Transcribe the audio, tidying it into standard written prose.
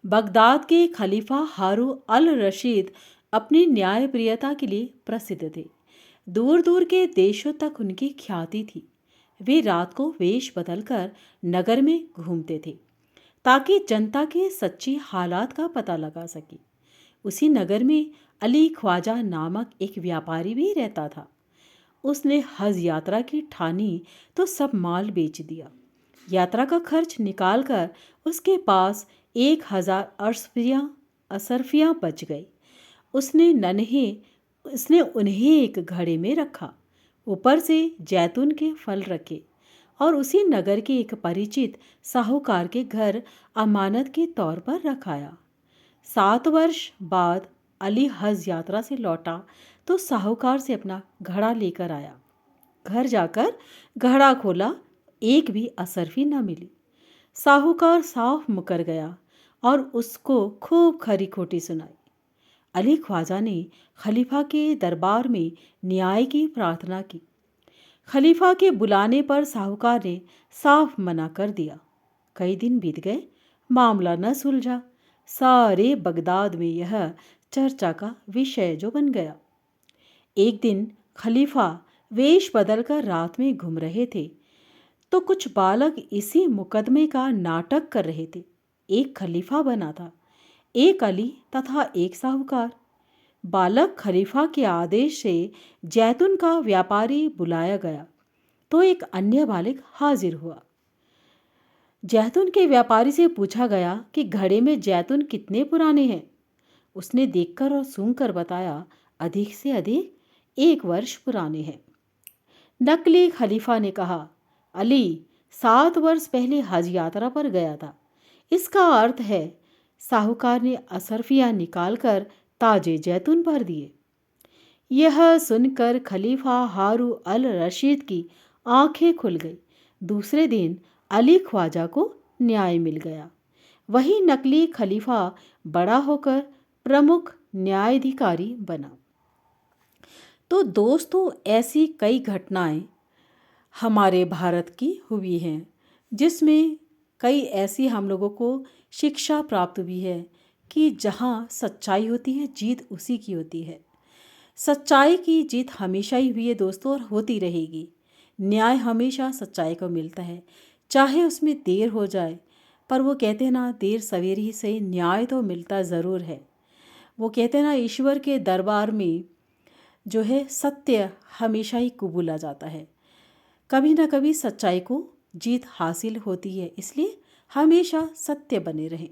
Baghdad के खलीफा हारू अल रशीद अपनी न्यायप्रियता के लिए प्रसिद्ध थे। दूर दूर के देशों तक उनकी ख्याति थी। वे रात को वेश बदलकर नगर में घूमते थे ताकि जनता के सच्ची हालात का पता लगा सके। उसी नगर में अली ख्वाजा नामक एक व्यापारी भी रहता था। उसने हज यात्रा की ठानी तो सब माल बेच दिया। यात्रा का खर्च निकालकर उसके पास 1000 असरफियाँ बच गई। उसने उन्हें एक घड़े में रखा, ऊपर से जैतून के फल रखे और उसी नगर के एक परिचित साहूकार के घर अमानत के तौर पर रखाया। 7 वर्ष बाद अली हज यात्रा से लौटा तो साहूकार से अपना घड़ा लेकर आया। घर जाकर घड़ा खोला, एक भी असरफी न मिली। साहूकार साफ मुकर गया और उसको खूब खरी खोटी सुनाई। अली ख्वाजा ने खलीफा के दरबार में न्याय की प्रार्थना की। खलीफा के बुलाने पर साहूकार ने साफ मना कर दिया। कई दिन बीत गए, मामला न सुलझा। सारे बगदाद में यह चर्चा का विषय जो बन गया। एक दिन खलीफा वेश बदलकर रात में घूम रहे थे तो कुछ बालक इसी मुकदमे का नाटक कर रहे थे। एक खलीफा बना था, एक अली तथा एक साहूकार। बालक खलीफा के आदेश से जैतून का व्यापारी बुलाया गया तो एक अन्य बालक हाजिर हुआ। जैतून के व्यापारी से पूछा गया कि घड़े में जैतून कितने पुराने हैं। उसने देखकर और सूंघकर बताया, अधिक से अधिक 1 वर्ष पुराने हैं। नकली खलीफा ने कहा, अली 7 वर्ष पहले हज यात्रा पर गया था। इसका अर्थ है। साहूकार ने असरफियाँ निकालकर ताजे जैतून भर दिए। यह सुनकर खलीफा हारू अल रशीद की आंखें खुल गई। दूसरे दिन अली ख्वाजा को न्याय मिल गया। वही नकली खलीफा बड़ा होकर प्रमुख न्यायाधिकारी बना। तो दोस्तों, ऐसी कई घटनाएं हमारे भारत की हुई हैं जिसमें कई ऐसी हम लोगों को शिक्षा प्राप्त हुई है कि जहाँ सच्चाई होती है, जीत उसी की होती है। सच्चाई की जीत हमेशा ही हुई है दोस्तों, और होती रहेगी। न्याय हमेशा सच्चाई को मिलता है, चाहे उसमें देर हो जाए, पर वो कहते हैं ना, देर सवेरे ही सही, न्याय तो मिलता ज़रूर है। वो कहते हैं ना, ईश्वर के दरबार में जो है सत्य हमेशा ही कबूला जाता है। कभी ना कभी सच्चाई को जीत हासिल होती है, इसलिए हमेशा सत्य बने रहें।